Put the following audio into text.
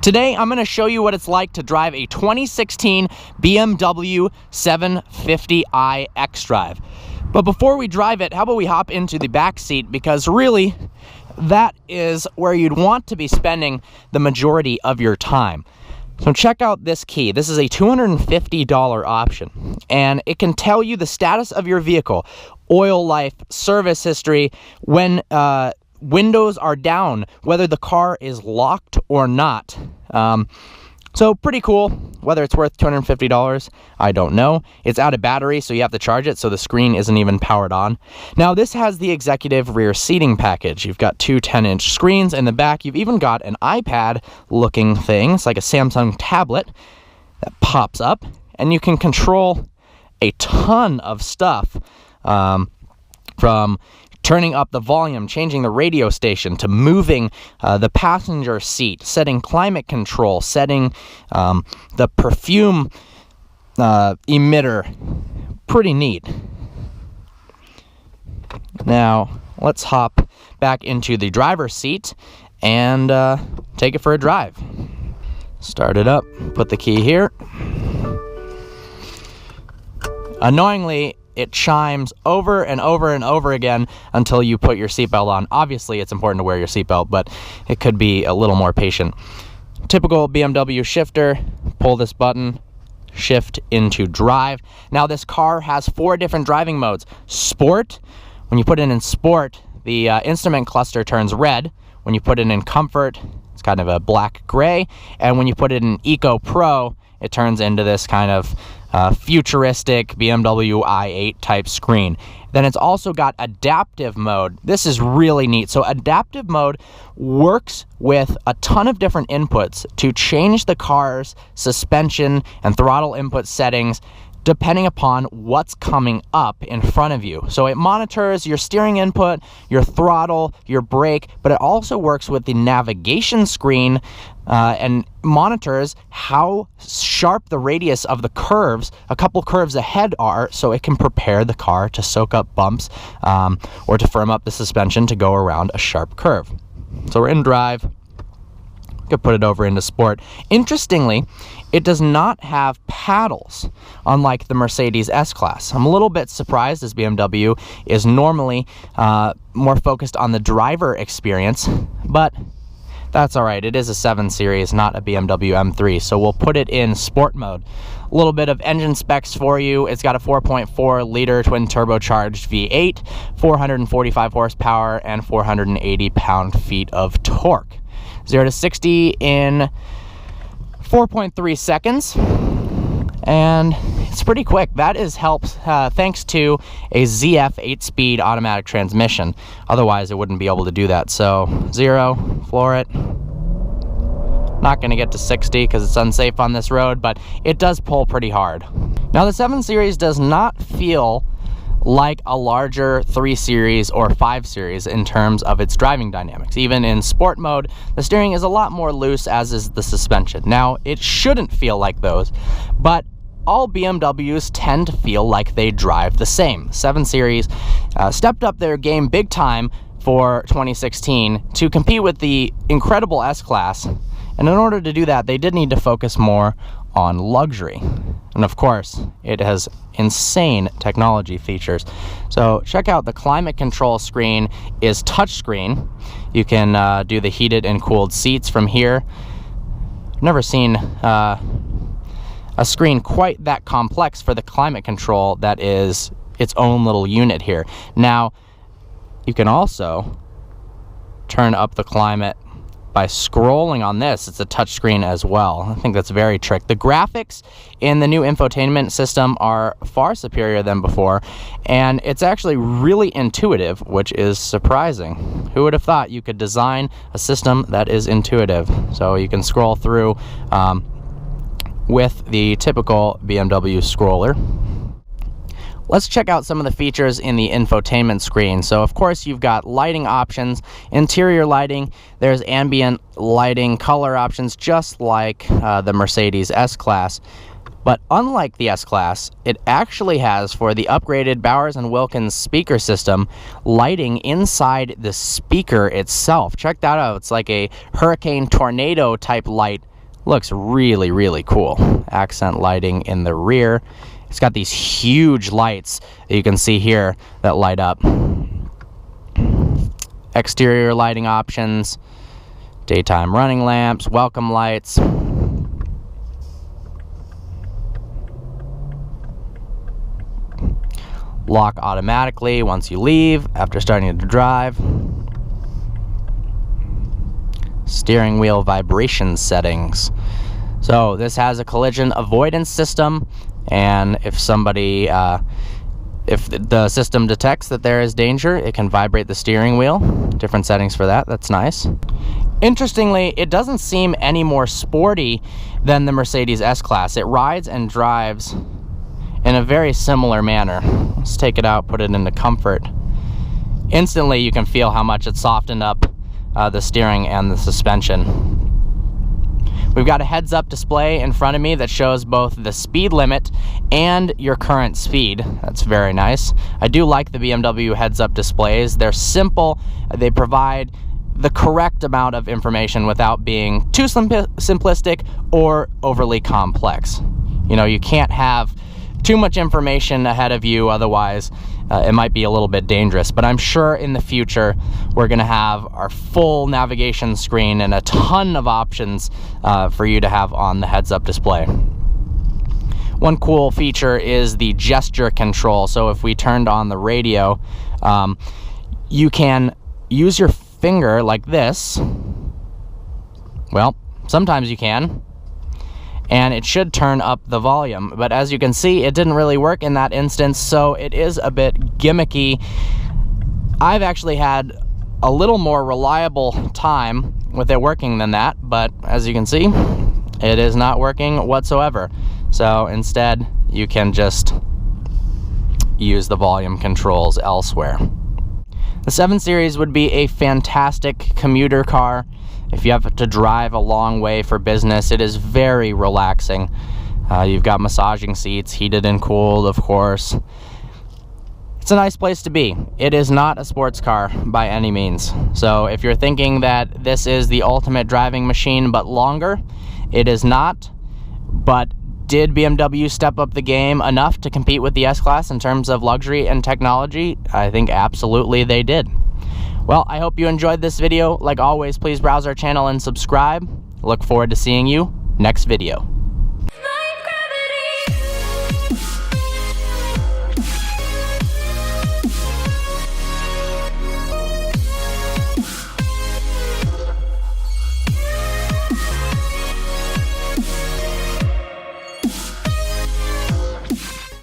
Today, I'm going to show you what it's like to drive a 2016 BMW 750i xDrive. But before we drive it, how about we hop into the back seat, because really, that is where you'd want to be spending the majority of your time. So check out this key. This is a $250 option, and it can tell you the status of your vehicle, oil life, service history, when windows are down, whether the car is locked or not. So pretty cool. Whether it's worth $250, I don't know. It's out of battery, so you have to charge it, so the screen isn't even powered on. Now, this has the executive rear seating package. You've got two 10-inch screens in the back. You've even got an iPad-looking thing. It's like a Samsung tablet that pops up, and you can control a ton of stuff, from turning up the volume, changing the radio station, to moving the passenger seat, setting climate control, setting the perfume emitter. Pretty neat. Now, let's hop back into the driver's seat and take it for a drive. Start it up, put the key here. Annoyingly, it chimes over and over and over again until you put your seatbelt on. Obviously, it's important to wear your seatbelt, but it could be a little more patient. Typical BMW shifter, pull this button, shift into drive. Now, this car has 4 different driving modes. Sport, when you put it in Sport, the instrument cluster turns red. When you put it in Comfort, it's kind of a black-gray. And when you put it in Eco Pro, it turns into this kind of futuristic BMW i8 type screen. Then it's also got adaptive mode. This is really neat. So adaptive mode works with a ton of different inputs to change the car's suspension and throttle input settings depending upon what's coming up in front of you. So it monitors your steering input, your throttle, your brake, but it also works with the navigation screen and monitors how sharp the radius of the curves, a couple curves ahead, are, so it can prepare the car to soak up bumps or to firm up the suspension to go around a sharp curve. So we're in drive. Could put it over into Sport. Interestingly, it does not have paddles, unlike the Mercedes S-Class. I'm a little bit surprised, as BMW is normally more focused on the driver experience, but that's all right. It is a 7 Series, not a BMW M3, so we'll put it in Sport mode. A little bit of engine specs for you. It's got a 4.4-liter twin-turbocharged V8, 445 horsepower, and 480 pound-feet of torque. 0 to 60 in 4.3 seconds, and it's pretty quick. That is helped thanks to a ZF 8-speed automatic transmission. Otherwise, it wouldn't be able to do that. So 0, floor it. Not going to get to 60 because it's unsafe on this road, but it does pull pretty hard. Now, the 7 Series does not feel like a larger 3 Series or 5 Series in terms of its driving dynamics. Even in Sport mode, the steering is a lot more loose, as is the suspension. Now, it shouldn't feel like those, but all BMWs tend to feel like they drive the same. 7 Series stepped up their game big time for 2016 to compete with the incredible S-Class, and in order to do that, they did need to focus more on luxury. And of course, it has insane technology features. So check out the climate control screen is touchscreen. You can do the heated and cooled seats from here. Never seen a screen quite that complex for the climate control that is its own little unit here. Now, you can also turn up the climate by scrolling on this. It's a touchscreen as well. I think that's very trick. The graphics in the new infotainment system are far superior than before, and it's actually really intuitive, which is surprising. Who would have thought you could design a system that is intuitive? So you can scroll through with the typical BMW scroller. Let's check out some of the features in the infotainment screen. So of course you've got lighting options, interior lighting, there's ambient lighting, color options, just like the Mercedes S-Class. But unlike the S-Class, it actually has, for the upgraded Bowers & Wilkins speaker system, lighting inside the speaker itself. Check that out. It's like a hurricane tornado type light Looks really, really cool. Accent lighting in the rear. It's got these huge lights that you can see here that light up. Exterior lighting options, daytime running lamps, welcome lights. Lock automatically once you leave after starting to drive. Steering wheel vibration settings. So this has a collision avoidance system, and if somebody if the system detects that there is danger, it can vibrate the steering wheel. Different settings for that. That's nice. Interestingly, it doesn't seem any more sporty than the Mercedes S-Class. It rides and drives in a very similar manner. Let's take it out, put it into comfort. Instantly, you can feel how much it softened up the steering and the suspension. We've got a heads-up display in front of me that shows both the speed limit and your current speed. That's very nice. I do like the BMW heads-up displays. They're simple. They provide the correct amount of information without being too simplistic or overly complex. You know, you can't have too much information ahead of you, otherwise it might be a little bit dangerous. But I'm sure in the future we're going to have our full navigation screen and a ton of options for you to have on the heads-up display. One cool feature is the gesture control. So if we turned on the radio, you can use your finger like this. Well, sometimes you can, and it should turn up the volume. But as you can see, it didn't really work in that instance, so it is a bit gimmicky. I've actually had a little more reliable time with it working than that, but as you can see, it is not working whatsoever. So instead, you can just use the volume controls elsewhere. The 7 Series would be a fantastic commuter car. If you have to drive a long way for business, it is very relaxing. You've got massaging seats, heated and cooled, of course. It's a nice place to be. It is not a sports car by any means. So if you're thinking that this is the ultimate driving machine but longer, it is not. But did BMW step up the game enough to compete with the S-Class in terms of luxury and technology? I think absolutely they did. Well, I hope you enjoyed this video. Like always, please browse our channel and subscribe. Look forward to seeing you next video.